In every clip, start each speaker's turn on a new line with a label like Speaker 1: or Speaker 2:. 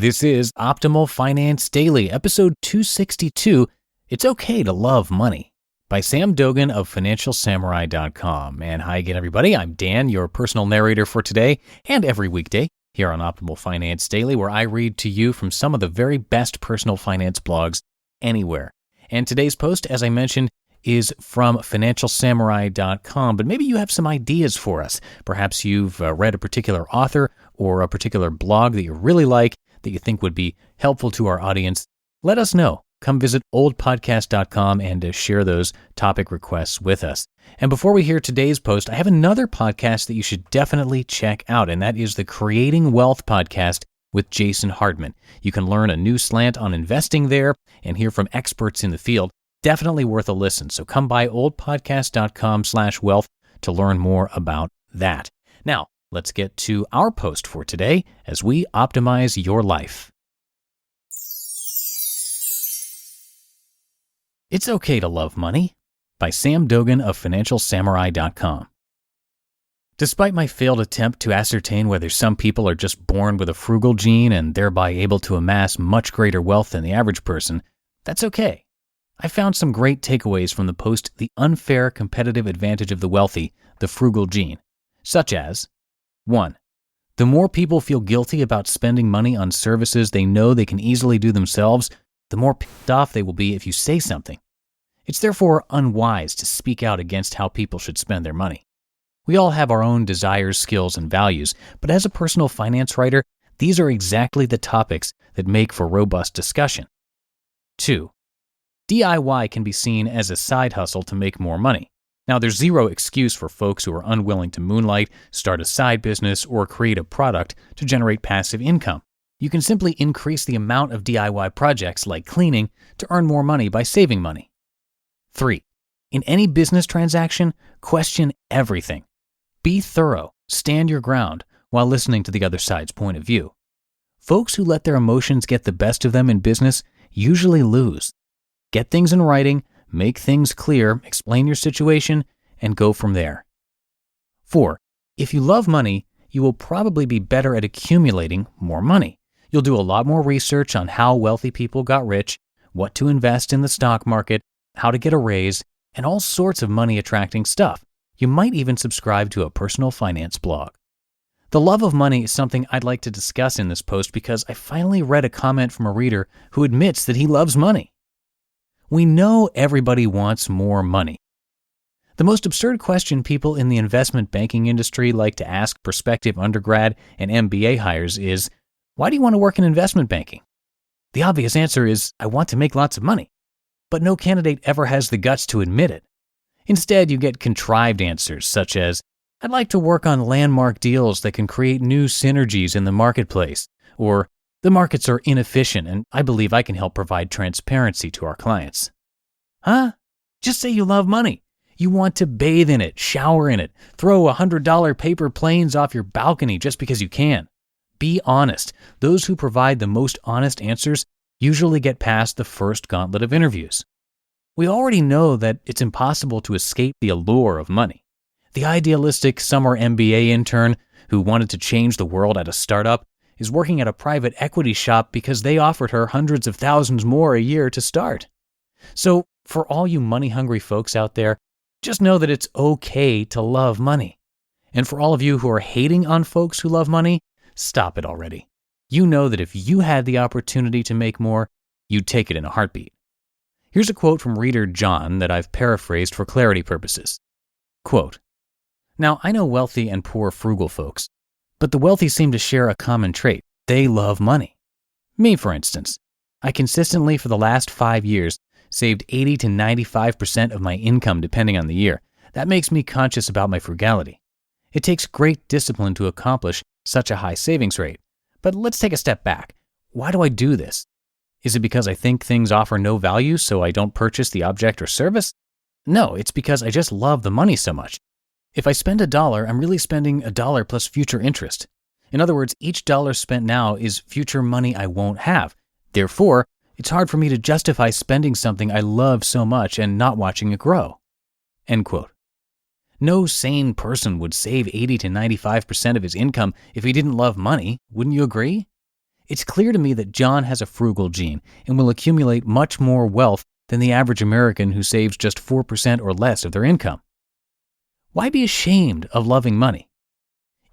Speaker 1: This is Optimal Finance Daily, episode 262, It's Okay to Love Money, by Sam Dogen of FinancialSamurai.com. And hi again, everybody. I'm Dan, your personal narrator for today and every weekday here on Optimal Finance Daily, where I read to you from some of the very best personal finance blogs anywhere. And today's post, as I mentioned, is from FinancialSamurai.com, but maybe you have some ideas for us. Perhaps you've read a particular author or a particular blog that you really like, that you think would be helpful to our audience. Let us know. Come visit oldpodcast.com and share those topic requests with us. And before we hear today's post, I have another podcast that you should definitely check out, and that is the Creating Wealth podcast with Jason Hardman. You can learn a new slant on investing there and hear from experts in the field. Definitely worth a listen. So come by oldpodcast.com/wealth to learn more about that. Now, let's get to our post for today as we optimize your life. It's Okay to Love Money, by Sam Dogen of FinancialSamurai.com. Despite my failed attempt to ascertain whether some people are just born with a frugal gene and thereby able to amass much greater wealth than the average person, that's okay. I found some great takeaways from the post, The Unfair Competitive Advantage of the Wealthy, the Frugal Gene, such as 1. The more people feel guilty about spending money on services they know they can easily do themselves, the more pissed off they will be if you say something. It's therefore unwise to speak out against how people should spend their money. We all have our own desires, skills, and values, but as a personal finance writer, these are exactly the topics that make for robust discussion. 2. DIY can be seen as a side hustle to make more money. Now, there's zero excuse for folks who are unwilling to moonlight, start a side business, or create a product to generate passive income. You can simply increase the amount of DIY projects like cleaning to earn more money by saving money. 3. In any business transaction, question everything. Be thorough, stand your ground while listening to the other side's point of view. Folks who let their emotions get the best of them in business usually lose. Get things in writing, make things clear, explain your situation, and go from there. 4. If you love money, you will probably be better at accumulating more money. You'll do a lot more research on how wealthy people got rich, what to invest in the stock market, how to get a raise, and all sorts of money-attracting stuff. You might even subscribe to a personal finance blog. The love of money is something I'd like to discuss in this post because I finally read a comment from a reader who admits that he loves money. We know everybody wants more money. The most absurd question people in the investment banking industry like to ask prospective undergrad and MBA hires is, why do you want to work in investment banking? The obvious answer is, I want to make lots of money. But no candidate ever has the guts to admit it. Instead, you get contrived answers such as, I'd like to work on landmark deals that can create new synergies in the marketplace, or the markets are inefficient and I believe I can help provide transparency to our clients. Huh? Just say you love money. You want to bathe in it, shower in it, throw $100 paper planes off your balcony just because you can. Be honest. Those who provide the most honest answers usually get past the first gauntlet of interviews. We already know that it's impossible to escape the allure of money. The idealistic summer MBA intern who wanted to change the world at a startup is working at a private equity shop because they offered her hundreds of thousands more a year to start. So, for all you money-hungry folks out there, just know that it's okay to love money. And for all of you who are hating on folks who love money, stop it already. You know that if you had the opportunity to make more, you'd take it in a heartbeat. Here's a quote from reader John that I've paraphrased for clarity purposes. Quote, Now, I know wealthy and poor frugal folks, but the wealthy seem to share a common trait. They love money. Me, for instance. I consistently, for the last 5 years, saved 80 to 95% of my income depending on the year. That makes me conscious about my frugality. It takes great discipline to accomplish such a high savings rate. But let's take a step back. Why do I do this? Is it because I think things offer no value so I don't purchase the object or service? No, it's because I just love the money so much. If I spend $1, I'm really spending $1 plus future interest. In other words, each dollar spent now is future money I won't have. Therefore, it's hard for me to justify spending something I love so much and not watching it grow. End quote. No sane person would save 80 to 95% of his income if he didn't love money, wouldn't you agree? It's clear to me that John has a frugal gene and will accumulate much more wealth than the average American who saves just 4% or less of their income. Why be ashamed of loving money?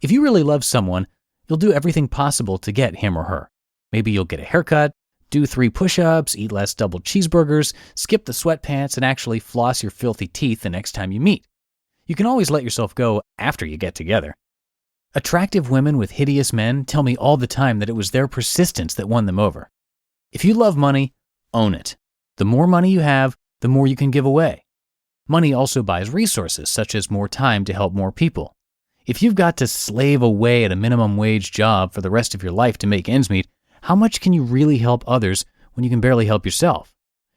Speaker 1: If you really love someone, you'll do everything possible to get him or her. Maybe you'll get a haircut, do 3 push-ups, eat less double cheeseburgers, skip the sweatpants, and actually floss your filthy teeth the next time you meet. You can always let yourself go after you get together. Attractive women with hideous men tell me all the time that it was their persistence that won them over. If you love money, own it. The more money you have, the more you can give away. Money also buys resources, such as more time to help more people. If you've got to slave away at a minimum wage job for the rest of your life to make ends meet, how much can you really help others when you can barely help yourself?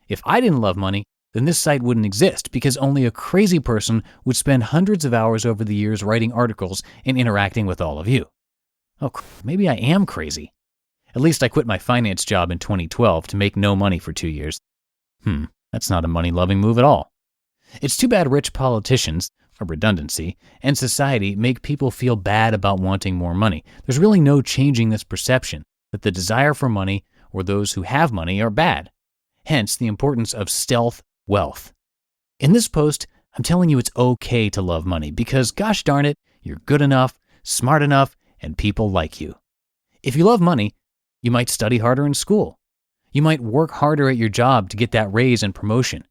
Speaker 1: If I didn't love money, then this site wouldn't exist because only a crazy person would spend hundreds of hours over the years writing articles and interacting with all of you. Oh, maybe I am crazy. At least I quit my finance job in 2012 to make no money for 2 years. That's not a money-loving move at all. It's too bad rich politicians, a redundancy, and society make people feel bad about wanting more money. There's really no changing this perception that the desire for money or those who have money are bad. Hence the importance of stealth wealth. In this post, I'm telling you it's okay to love money because, gosh darn it, you're good enough, smart enough, and people like you. If you love money, you might study harder in school. You might work harder at your job to get that raise and promotion.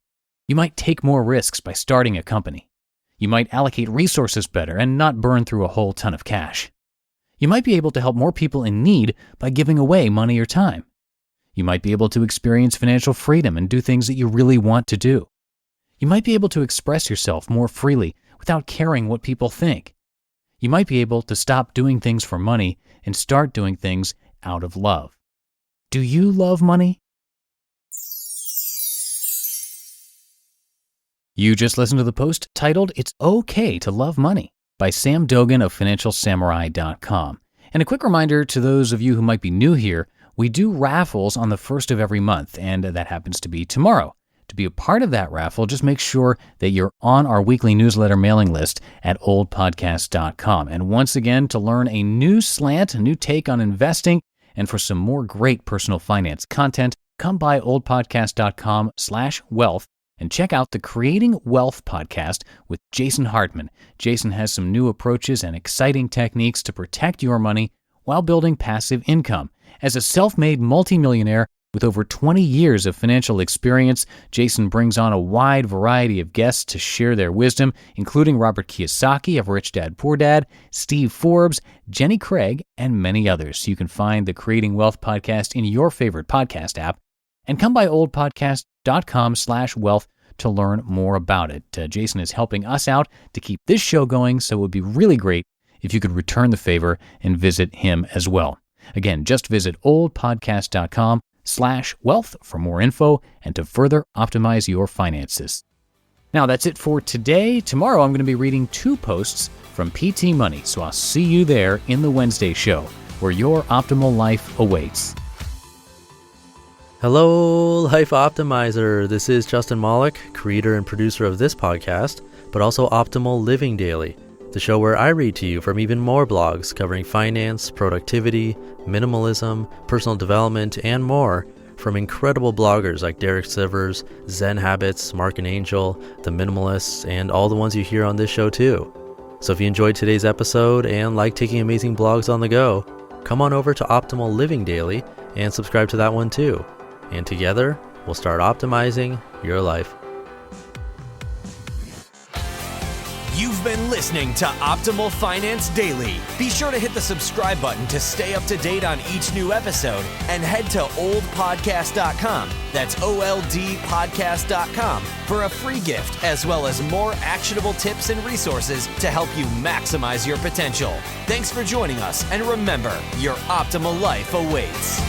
Speaker 1: You might take more risks by starting a company. You might allocate resources better and not burn through a whole ton of cash. You might be able to help more people in need by giving away money or time. You might be able to experience financial freedom and do things that you really want to do. You might be able to express yourself more freely without caring what people think. You might be able to stop doing things for money and start doing things out of love. Do you love money? You just listened to the post titled "It's Okay to Love Money" by Sam Dogen of FinancialSamurai.com. And a quick reminder to those of you who might be new here, we do raffles on the first of every month, and that happens to be tomorrow. To be a part of that raffle, just make sure that you're on our weekly newsletter mailing list at oldpodcast.com. And once again, to learn a new slant, a new take on investing, and for some more great personal finance content, come by oldpodcast.com/wealth and check out the Creating Wealth podcast with Jason Hartman. Jason has some new approaches and exciting techniques to protect your money while building passive income. As a self-made multimillionaire with over 20 years of financial experience, Jason brings on a wide variety of guests to share their wisdom, including Robert Kiyosaki of Rich Dad Poor Dad, Steve Forbes, Jenny Craig, and many others. You can find the Creating Wealth podcast in your favorite podcast app, and come by oldpodcast.com/wealth to learn more about it. Jason is helping us out to keep this show going, so it would be really great if you could return the favor and visit him as well. Again, just visit oldpodcast.com/wealth for more info and to further optimize your finances. Now, that's it for today. Tomorrow, I'm going to be reading 2 posts from PT Money, so I'll see you there in the Wednesday show, where your optimal life awaits.
Speaker 2: Hello, Life Optimizer. This is Justin Malik, creator and producer of this podcast, but also Optimal Living Daily, the show where I read to you from even more blogs covering finance, productivity, minimalism, personal development, and more from incredible bloggers like Derek Sivers, Zen Habits, Mark and Angel, The Minimalists, and all the ones you hear on this show too. So if you enjoyed today's episode and like taking amazing blogs on the go, come on over to Optimal Living Daily and subscribe to that one too. And together, we'll start optimizing your life.
Speaker 3: You've been listening to Optimal Finance Daily. Be sure to hit the subscribe button to stay up to date on each new episode and head to oldpodcast.com. That's OLDpodcast.com for a free gift as well as more actionable tips and resources to help you maximize your potential. Thanks for joining us, and remember, your optimal life awaits.